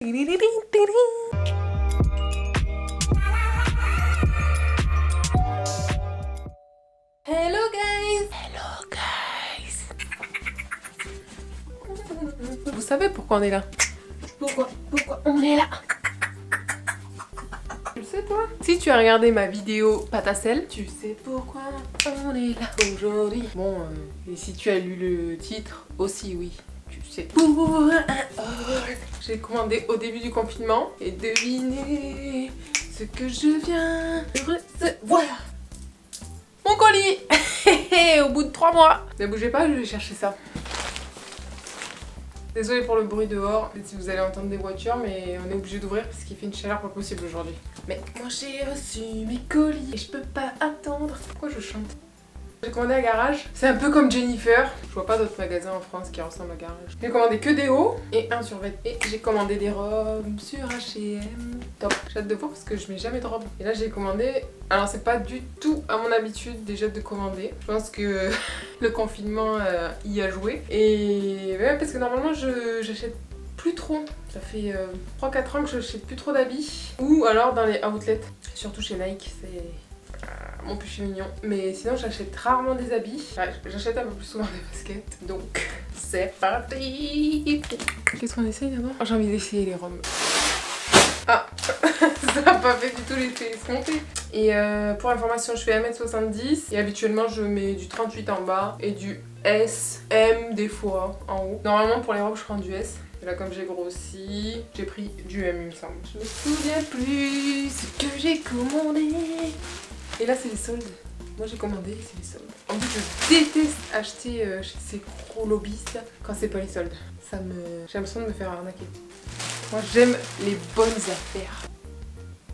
Hello guys! Hello guys! Vous savez pourquoi on est là? Pourquoi on est là? Tu le sais toi? Si tu as regardé ma vidéo pâte à sel, tu sais pourquoi on est là aujourd'hui. Bon, et si tu as lu le titre aussi, oui. Tu sais. J'ai commandé au début du confinement et devinez ce que je viens de recevoir. Mon colis. Au bout de 3 mois. Ne bougez pas, je vais chercher ça. Désolée pour le bruit dehors, si vous allez entendre des voitures, mais on est obligé d'ouvrir parce qu'il fait une chaleur pas possible aujourd'hui. Mais moi j'ai reçu mes colis et je peux pas attendre. Pourquoi je chante? J'ai commandé à Garage, c'est un peu comme Jennifer. Je vois pas d'autres magasins en France qui ressemblent à Garage. J'ai commandé que des hauts et un survêt. Et j'ai commandé des robes sur H&M. Top. J'ai hâte de voir parce que je mets jamais de robes. Et là j'ai commandé, alors c'est pas du tout à mon habitude déjà de commander. Je pense que le confinement y a joué. Et ouais, parce que normalement j'achète plus trop. Ça fait 3-4 ans que je n'achète plus trop d'habits. Ou alors dans les outlets. Surtout chez Nike, c'est mon péché mignon. Mais sinon j'achète rarement des habits. Ouais, j'achète un peu plus souvent des baskets. Donc c'est parti. Qu'est-ce qu'on essaye d'abord? J'ai envie d'essayer les robes. Ah, ça n'a pas fait du tout l'effet escompté. Et pour information, je fais 1m70 et habituellement je mets du 38 en bas et du S, M des fois en haut. Normalement pour les robes je prends du S. Et là comme j'ai grossi, j'ai pris du M il me semble. Je me souviens plus ce que j'ai commandé. Et là c'est les soldes. Moi j'ai commandé, c'est les soldes. En plus je déteste acheter chez ces gros lobbyistes quand c'est pas les soldes. J'ai l'impression de me faire arnaquer. Moi j'aime les bonnes affaires.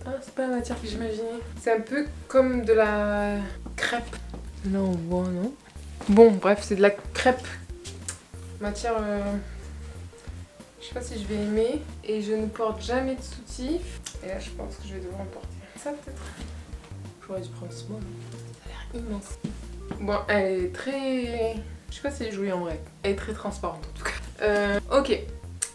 Ah, c'est pas la matière que j'imaginais. C'est un peu comme de la crêpe. Là on voit, non? Bon, bref, c'est de la crêpe. Matière... Je sais pas si je vais aimer. Et je ne porte jamais de soutif. Et là je pense que je vais devoir en porter. Ça peut-être. J'aurais dû prendre ce mot. Ça a l'air immense. Bon, elle est très... Je sais pas si elle est jolie en vrai. Elle est très transparente en tout cas. Ok.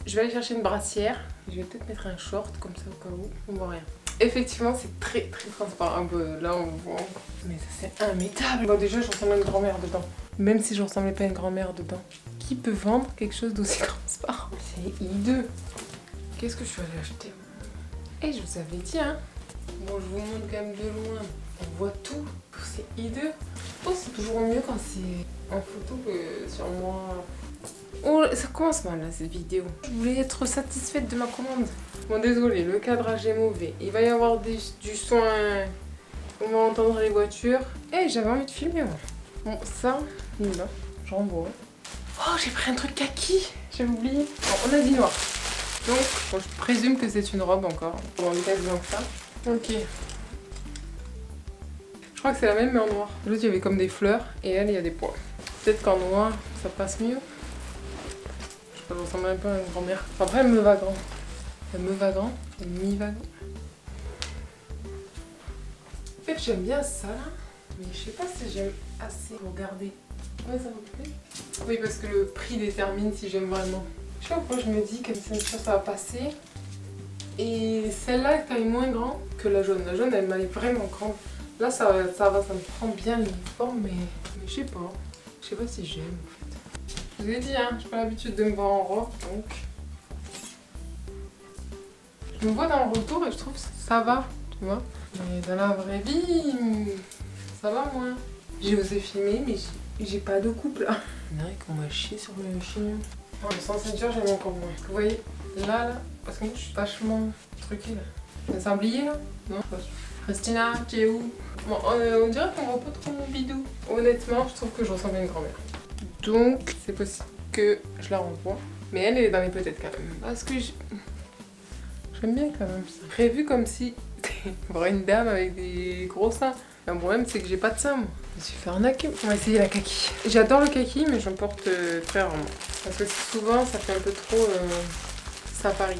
Je vais aller chercher une brassière. Je vais peut-être mettre un short comme ça au cas où. On voit rien. Effectivement, c'est très transparent. Là, on voit. Mais ça, c'est immétable. Bon, déjà, je ressemble à une grand-mère dedans. Même si je ressemblais pas à une grand-mère dedans. Qui peut vendre quelque chose d'aussi transparent? C'est hideux. Qu'est-ce que je suis allée acheter? Et je vous avais dit, hein. Bon, je vous montre quand même de loin. On voit tout. C'est hideux. Je pense que c'est toujours mieux quand c'est en photo que sur moi. Oh, ça commence mal là cette vidéo. Je voulais être satisfaite de ma commande. Bon désolé, le cadrage est mauvais. Il va y avoir du son. On va entendre les voitures. Eh, j'avais envie de filmer moi. Bon ça, là, je renvoie. Oh, j'ai pris un truc kaki. J'avais oublié. Bon, on a dit noir. Donc, bon, je présume que c'est une robe encore. Bon, on est quasiment que ça. Ok. Je crois que c'est la même mais en noir. L'autre il y avait comme des fleurs et elle il y a des pois. Peut-être qu'en noir ça passe mieux. Je ressemble un peu à une grand-mère. Après, elle me va grand. Elle me va grand. Elle m'y va grand. En fait, j'aime bien ça là. Mais je sais pas si j'aime assez pour garder. Ouais, ça me plaît. Oui, parce que le prix détermine si j'aime vraiment. Je sais pas pourquoi je me dis que ça va passer. Et celle-là est quand même moins grande que la jaune. La jaune, elle m'allait vraiment grande. Là, ça va, ça me prend bien les formes, mais je sais pas. Je sais pas si j'aime en fait. Je vous ai dit, hein, j'ai pas l'habitude de me voir en robe, donc... Je me vois dans le retour et je trouve que ça va, tu vois. Mais dans la vraie vie, ça va moins. J'ai osé filmer, mais j'ai pas de couple là. Il y en a qu'on m'a chié sur le chignon. Oh, le sensation, j'aime encore moins. Vous voyez, là, parce que moi je suis vachement truquée là. C'est un sablier là? Non? Christina, tu es où? Bon, on dirait qu'on voit pas trop mon bidou. Honnêtement, je trouve que je ressemble à une grand-mère. Donc, c'est possible que je la renvoie. Mais elle est dans les peut-être quand même. Parce que j'aime bien quand même ça. Prévu comme si voir une dame avec des gros seins. Le problème, c'est que j'ai pas de seins, moi. Je me suis fait arnaquer. On va essayer la kaki. J'adore le kaki, mais j'en porte très rarement. Parce que souvent, ça fait un peu trop safari.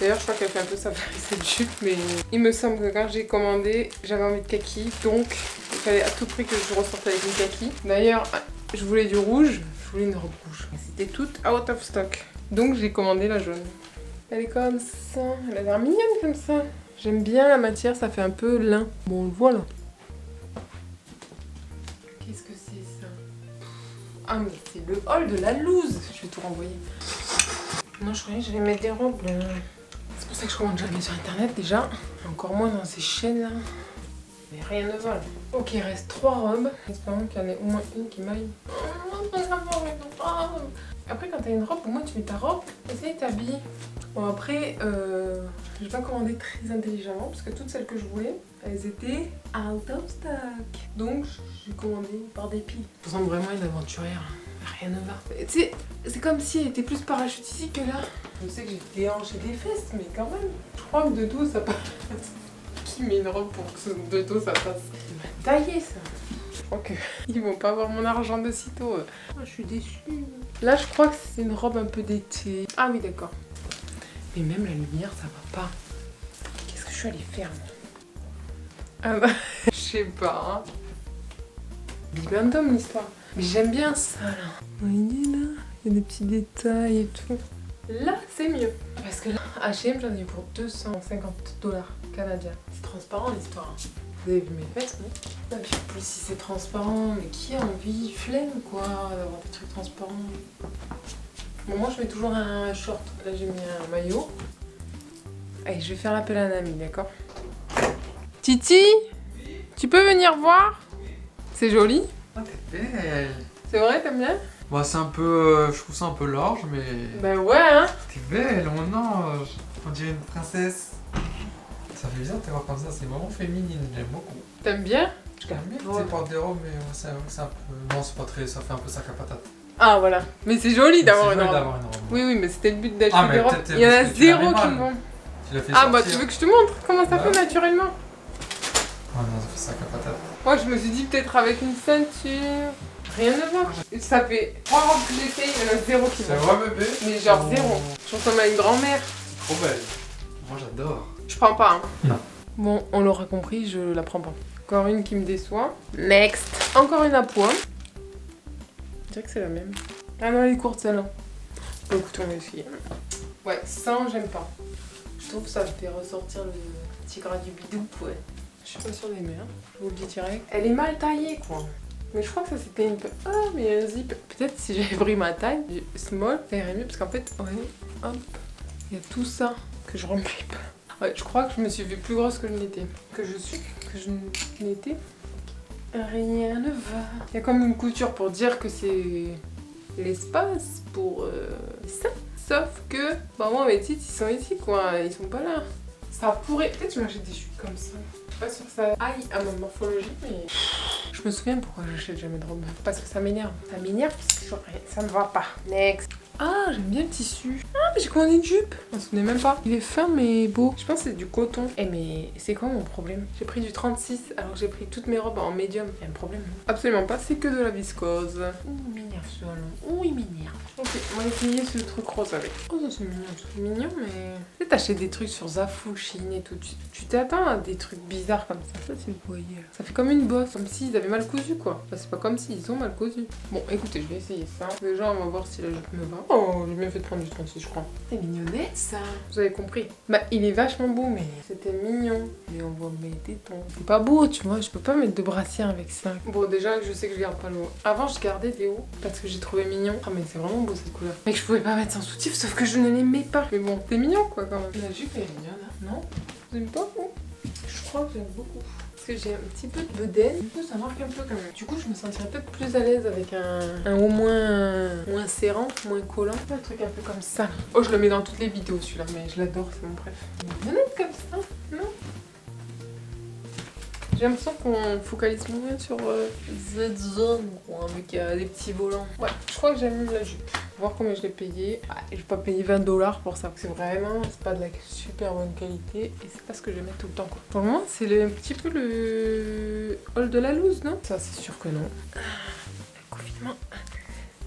D'ailleurs, je crois qu'elle fait un peu safari cette jupe, mais il me semble que quand j'ai commandé, j'avais envie de kaki. Donc, il fallait à tout prix que je ressorte avec une kaki. D'ailleurs, je voulais du rouge. Je voulais une robe rouge. C'était toute out of stock. Donc, j'ai commandé la jaune. Elle est comme ça. Elle a l'air mignonne comme ça. J'aime bien la matière, ça fait un peu lin. Bon, on le voit là. Qu'est-ce que c'est ça? Ah mais c'est le haul de la loose. Je vais tout renvoyer. Non, je croyais que j'allais mettre des robes là. C'est pour ça que je commande jamais sur internet déjà. Encore moins dans ces chaînes là. Mais rien ne va là. Ok, il reste 3 robes. Espérons qu'il y en ait au moins une qui m'aille. Après, quand t'as une robe, au moins tu mets ta robe et ça y est, t'habilles. Bon, après, j'ai pas commandé très intelligemment parce que toutes celles que je voulais, elles étaient out of stock. Donc, j'ai commandé par dépit. Je ressemble vraiment à une aventurière. Rien ne va. Tu sais, c'est comme si elle était plus parachute ici que là. Je sais que j'ai des hanches et des fesses, mais quand même. Je crois que de dos ça passe. Qui met une robe pour que de dos ça passe? Il m'a taillé ça. Je crois qu'ils vont pas avoir mon argent de sitôt. Oh, je suis déçue. Là, je crois que c'est une robe un peu d'été. Ah oui, d'accord. Mais même la lumière, ça va pas. Qu'est-ce que je suis allée faire moi? Ah bah, je sais pas. Hein. Bibendum l'histoire. Mais j'aime bien ça là. Vous voyez là, il y a des petits détails et tout. Là, c'est mieux. Parce que là, H&M, j'en ai eu pour 250$ canadiens. C'est transparent l'histoire. Hein. Vous avez vu mes fesses, non? Ah, puis en plus, si c'est transparent, mais qui a envie? Flemme quoi, d'avoir des trucs transparents. Bon, moi, je mets toujours un short. Là, j'ai mis un maillot. Allez, je vais faire l'appel à un ami, d'accord? Titi, tu peux venir voir? C'est joli. Ah, t'es belle. C'est vrai, t'aimes bien? Bah, c'est un peu... je trouve ça un peu large, mais... Bah ouais, hein. T'es belle, mon ange. On dirait une princesse. Ça fait bizarre de te voir comme ça, c'est vraiment féminine, j'aime beaucoup. T'aimes bien? J'aime bien quand tu portes des robes, mais c'est un peu... Non, c'est pas très... ça fait un peu sac à patate. Ah, voilà. Mais c'est joli d'avoir une robe. D'avoir une robe. Oui, oui, mais c'était le but d'acheter Ah, des robes. Il y en a zéro qui me vont. Tu l'as fait Ah, bah sortir. tu veux que je te montre comment ça Bah. fait naturellement? Ah non, ça fait sac à patate. Moi, je me suis dit peut-être avec une ceinture. Rien ne va. Ça fait 3 robes que j'ai fait, il y en a zéro qui C'est vont. vrai, bébé? Mais genre Oh. zéro. Je ressemble à une grand-mère. Trop belle. Moi, j'adore. Je prends pas, hein. Non. Bon, on l'aura compris, je la prends pas. Encore une qui me déçoit. Next. Encore une à poids. Je dirais que c'est la même. Ah non, elle est courte celle-là. Bon, écoute, on va essayer. Ouais, 100, j'aime pas. Je trouve que ça fait ressortir le petit gras du bidou, ouais. Je suis pas sûre d'aimer, hein. Je vous le dis direct. Elle est mal taillée, quoi. Mais je crois que ça c'était une peu... Ah, mais un zip. Peut-être si j'avais pris ma taille, du small, ça irait mieux. Parce qu'en fait, ouais, hop, il y a tout ça que je remplis pas. Ouais, je crois que je me suis vue plus grosse que je n'étais. Que je n'étais. Rien ne va. Il y a comme une couture pour dire que c'est l'espace pour ça. Sauf que, bah moi mes titres ils sont ici quoi, ils sont pas là. Ça pourrait... Peut-être que je m'achète des chutes comme ça. Je suis pas sûre que ça aille à ma morphologie, mais... Je me souviens pourquoi j'achète jamais de robe. Parce que ça m'énerve. Ça m'énerve parce que ça me va pas. Next. Ah, j'aime bien le tissu. Ah, mais j'ai commandé une jupe. Je m'en souvenais même pas. Il est fin mais beau. Je pense que c'est du coton. Eh mais c'est quoi mon problème? J'ai pris du 36 alors que j'ai pris toutes mes robes en médium. Il y a un problème? Absolument pas, c'est que de la viscose. Ouh, il m'énerve ce ballon. Ouh, il m'énerve. Ok, on va essayer ce truc rose avec. Oh, ça c'est mignon. C'est mignon, mais... Tu sais, t'achètes des trucs sur Zafou, Chine et tout. Tu t'attends à des trucs bizarres comme ça. Ça, si vous voyez. Ça fait comme une bosse, comme s'ils avaient mal cousu, quoi. Enfin, c'est pas comme s'ils ont mal cousu. Bon, écoutez, je vais essayer ça. Déjà, on va voir si la jupe me va. Oh, j'ai bien fait de prendre du 36, je crois. C'est mignonnette, ça. Vous avez compris. Bah, il est vachement beau, mais c'était mignon. Mais on voit mes tétons. C'est pas beau, tu vois. Je peux pas mettre de brassière avec ça. Bon, déjà, je sais que je garde pas le haut. Avant, je gardais des hauts parce que j'ai trouvé mignon. Ah, mais c'est vraiment beau cette couleur. Mais que je pouvais pas mettre sans soutif, sauf que je ne l'aimais pas. Mais bon, c'est mignon, quoi, quand même. La jupe, elle est mignonne, hein. Non? Vous aimez pas, vous? Je crois que j'aime beaucoup. Parce que j'ai un petit peu de bedaine. Du coup, ça marque un peu quand même. Du coup, je me sentirais peut-être plus à l'aise avec un haut moins serrant, moins collant. Un truc un peu comme ça. Oh, je le mets dans toutes les vidéos celui-là, mais je l'adore, c'est mon préf. Une mignonnette comme ça, non? J'ai l'impression qu'on focalise moins sur cette zone avec des petits volants. Ouais, je crois que j'aime la jupe. Voir combien je l'ai payé. Ah, et je vais pas payer 20$ pour ça. C'est vraiment, c'est pas de la super bonne qualité et c'est pas ce que je mets tout le temps quoi. Pour le moment, c'est un petit peu le haul de la loose, non? Ça, c'est sûr que non. Le confinement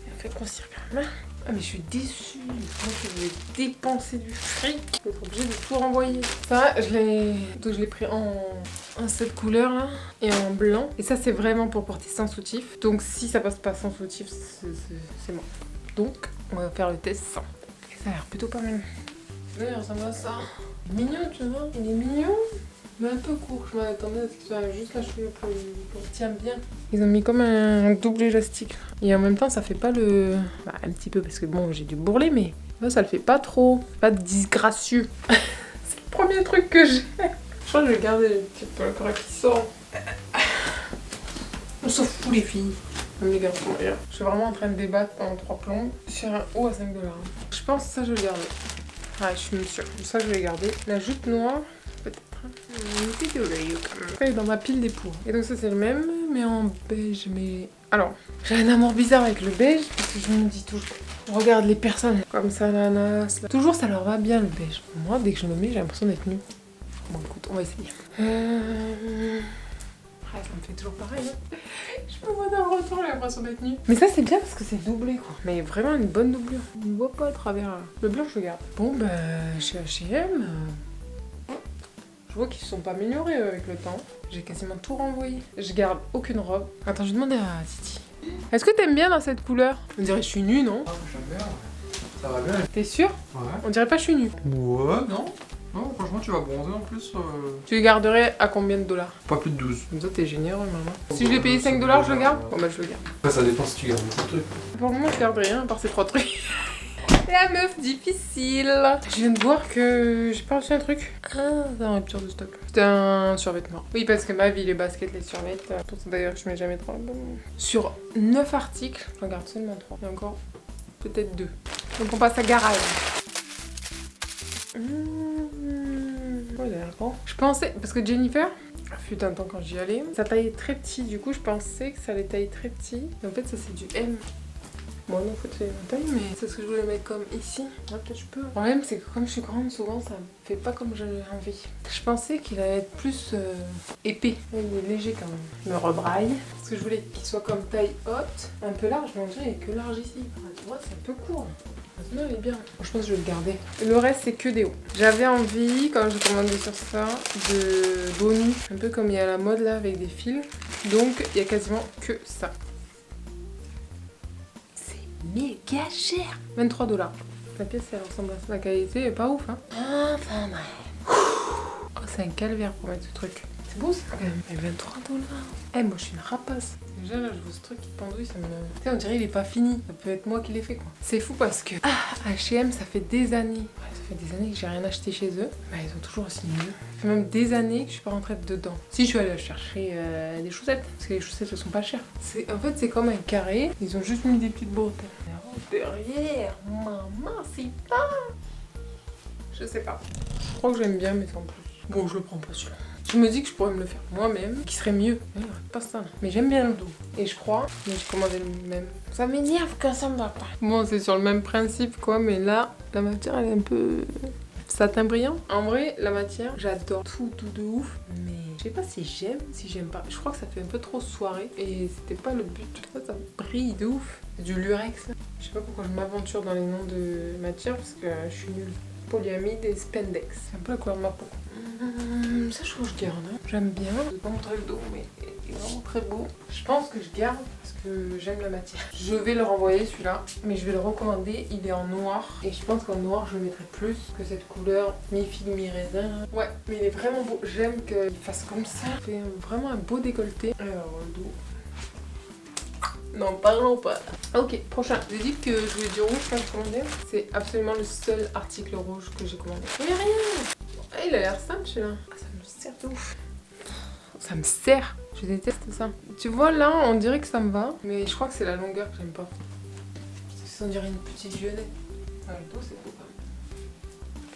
il a fait grossir quand même. Ah mais je suis déçue, moi je vais dépenser du fric, je vais être obligée de tout renvoyer. Ça, je l'ai pris en cette couleur là et en blanc. Et ça c'est vraiment pour porter sans soutif. Donc si ça passe pas sans soutif, c'est mort. Donc on va faire le test sans. Et ça a l'air plutôt pas mal. Là, il ressemble à ça. Il est mignon, tu vois. Il est mignon, mais un peu court. Je m'attendais à ce qu'il soit juste la cheville pour tient bien. Ils ont mis comme un double élastique. Et en même temps, ça fait pas le... Bah, un petit peu, parce que bon, j'ai dû bourreler, mais là, ça le fait pas trop. Pas disgracieux. C'est le premier truc que j'ai. Je crois que je vais garder les petites pellicles qui sortent. On s'en fout, les filles. Même les garçons, regarde. Je suis vraiment en train de débattre pendant 3 plombs sur un haut à 5 $. Je pense que ça, je vais le garder. Ouais, je suis sûre. Ça, je vais garder. La jupe noire, peut-être. Une vidéo là, quand même. Elle est dans ma pile des pour. Et donc, ça, c'est le même, mais en beige. Mais alors, j'ai un amour bizarre avec le beige parce que je me dis toujours. Regarde les personnes comme ça, l'ananas. Là. Toujours, ça leur va bien le beige. Moi, dès que je le mets, j'ai l'impression d'être nue. Bon, écoute, on va essayer. Ah, ça me fait toujours pareil. Hein. Je me vois dans le retour, j'ai l'impression d'être nue. Mais ça, c'est bien parce que c'est doublé, quoi. Mais vraiment une bonne doublure. On ne voit pas à travers. Le blanc, je le garde. Bon, bah, chez H&M, je vois qu'ils se sont pas améliorés avec le temps. J'ai quasiment tout renvoyé. Je garde aucune robe. Attends, je vais demander à Titi. Est-ce que t'aimes bien dans cette couleur? On dirait que je suis nue, non? Ah, j'aime bien. Ça va bien. T'es sûr? Ouais. On dirait pas que je suis nue. Ouais, non. Non, franchement, tu vas bronzer en plus. Tu les garderais à combien de $? Pas plus de 12. Comme ça, t'es généreux, maman. Si je l'ai payé 5 $, je le garde? Bon, bah, je le garde. Après, ça dépend si tu gardes beaucoup de trucs. Pour le moment, je garde rien à part ces 3 trucs. La meuf difficile. Je viens de voir que j'ai pas reçu un truc. Ah, c'est un rupture de stock. C'était un survêtement. Oui, parce que ma vie, les baskets, les survêtements. Pour ça d'ailleurs que je mets jamais 3. Sur 9 articles, je regarde seulement 3. Et encore, peut-être 2. Donc on passe à garage. Je pensais, parce que Jennifer, fut un temps quand j'y allais, ça taillait très petit, du coup je pensais que ça allait tailler très petit. Et en fait ça c'est du M. Bon non, faut que c'est ma taille, mais c'est ce que je voulais mettre comme ici. Ah, peut-être je peux. Le problème c'est que comme je suis grande, souvent ça me fait pas comme j'ai envie. Je pensais qu'il allait être plus épais. Il est léger quand même. Je me rebraille. Parce que je voulais qu'il soit comme taille haute, un peu large, mais on dirait qu'il est que large ici. Tu vois, c'est un peu court. Non, il est bien. Je pense que je vais le garder. Le reste, c'est que des hauts. J'avais envie, quand j'ai commandé sur ça, de dos nus. Un peu comme il y a la mode là, avec des fils. Donc, il y a quasiment que ça. C'est méga cher. 23 $. La pièce, elle ressemble à ça. La qualité est pas ouf, hein. Enfin, ouais. Oh, c'est un calvaire pour mettre ce truc. C'est beau, ça, quand même. Mais 23 $. Eh, moi, je suis une rapace. Déjà, là, je vois ce truc qui pendouille, ça me... Tu sais, on dirait il est pas fini. Ça peut être moi qui l'ai fait, quoi. C'est fou parce que... H&M, ça fait des années. Ouais, ça fait des années que j'ai rien acheté chez eux. Bah, ils ont toujours aussi mieux. Ça fait même des années que je suis pas rentrée dedans. Si, je suis allée chercher des chaussettes. Parce que les chaussettes, elles sont pas chères. En fait, c'est comme un carré. Ils ont juste mis des petites bretelles. Derrière, maman, c'est pas... Je sais pas. Je crois que j'aime bien, mais sans plus. Bon, je le prends pas celui-là. Je me dis que je pourrais me le faire moi-même, qui serait mieux. Mais il pas ça là. Mais j'aime bien le dos. Et je crois, mais j'ai commandé le même. Ça m'énerve quand ça me va pas. Bon, c'est sur le même principe quoi, mais là, la matière elle est un peu satin brillant. En vrai, la matière, j'adore tout de ouf. Mais je sais pas si j'aime pas. Je crois que ça fait un peu trop soirée et c'était pas le but. Ça brille de ouf. C'est du lurex. Je sais pas pourquoi je m'aventure dans les noms de matière parce que je suis nulle. Polyamide et spandex. C'est un peu la couleur de ma peau. Ça je trouve que je garde, hein. J'aime bien. Je vais pas montrer le dos mais il est vraiment très beau. Je pense que je garde parce que j'aime la matière. Je vais le renvoyer celui-là, mais je vais le recommander. Il est en noir et je pense qu'en noir je le mettrai plus que cette couleur mi-figue mi-raisin. Ouais, mais il est vraiment beau. J'aime qu'il fasse comme ça. Il fait vraiment un beau décolleté. Alors le dos. Non, parlons pas. Ok, prochain. J'ai dit que je voulais du rouge quand je commandais. C'est absolument le seul article rouge que j'ai commandé. Mais rien. Ah, il a l'air simple celui-là. Ah, ça me sert de ouf. Ça me sert. Je déteste ça. Tu vois là, on dirait que ça me va. Mais je crois que c'est la longueur que j'aime pas. Ça on dirait une petite violette. Ah, le dos c'est beau quand même.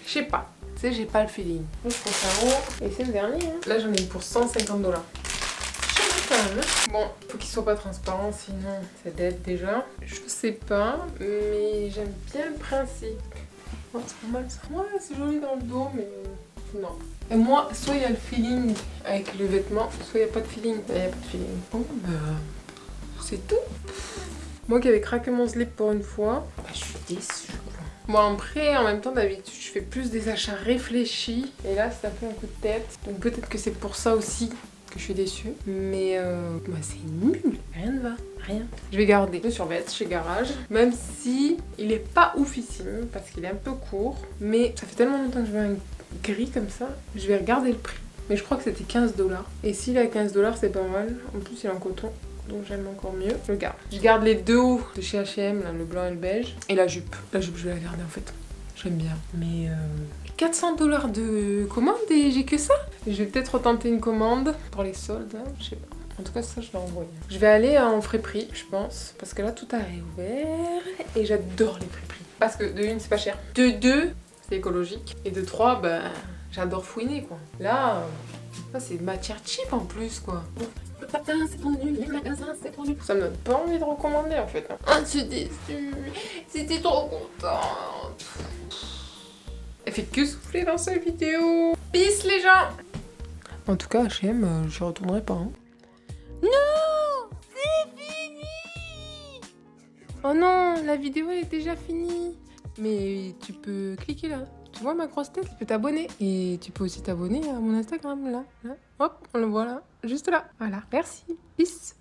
Je sais pas. Tu sais, j'ai pas le feeling. Je trouve ça haut. Et c'est le dernier. Hein. Là j'en ai pour 150 $. Bon, faut qu'il soit pas transparent, sinon ça date déjà. Je sais pas, mais j'aime bien le principe. Oh, c'est pas mal ça. Ouais, c'est joli dans le dos, mais non. Et moi, soit il y a le feeling avec le vêtement, soit il n'y a pas de feeling. Il n'y a pas de feeling. Bon, bah, c'est tout. Moi qui avais craqué mon slip pour une fois, bah, je suis déçue. Bon après, en même temps d'habitude je fais plus des achats réfléchis et là c'est un peu un coup de tête. Donc peut-être que c'est pour ça aussi que je suis déçue. Mais bah, c'est nul, rien ne va, rien. Je vais garder le survêt chez Garage, même si il est pas oufissime parce qu'il est un peu court. Mais ça fait tellement longtemps que je veux un gris comme ça, je vais regarder le prix. Mais je crois que c'était 15 $. Et s'il est à 15 $, c'est pas mal. En plus, il est en coton. Donc j'aime encore mieux. Je le garde. Je garde les deux hauts de chez H&M, là, le blanc et le beige. Et la jupe. La jupe, je vais la garder en fait. J'aime bien. Mais 400 $ de commande et j'ai que ça. Je vais peut-être retenter une commande pour les soldes. Hein, je sais pas. En tout cas, ça, je l'ai envoyé. Je vais aller en Friperie, je pense. Parce que là, tout a réouvert. Et j'adore les Friperies. Parce que de une, c'est pas cher. De deux, c'est écologique. Et de trois, bah, j'adore fouiner, quoi. Là, c'est matière cheap en plus, quoi. Le patin, c'est tendu, les magasins, c'est tendu. Ça me donne pas envie de recommander, en fait. Ah, je suis déçue. C'était trop contente. Elle fait que souffler dans sa vidéo. Peace, les gens. En tout cas, H&M, je retournerai pas. Hein. Non, c'est fini. Oh non, la vidéo elle est déjà finie. Mais tu peux cliquer là. Tu vois ma grosse tête, tu peux t'abonner. Et tu peux aussi t'abonner à mon Instagram là. Hop, on le voit là, juste là. Voilà, merci. Peace.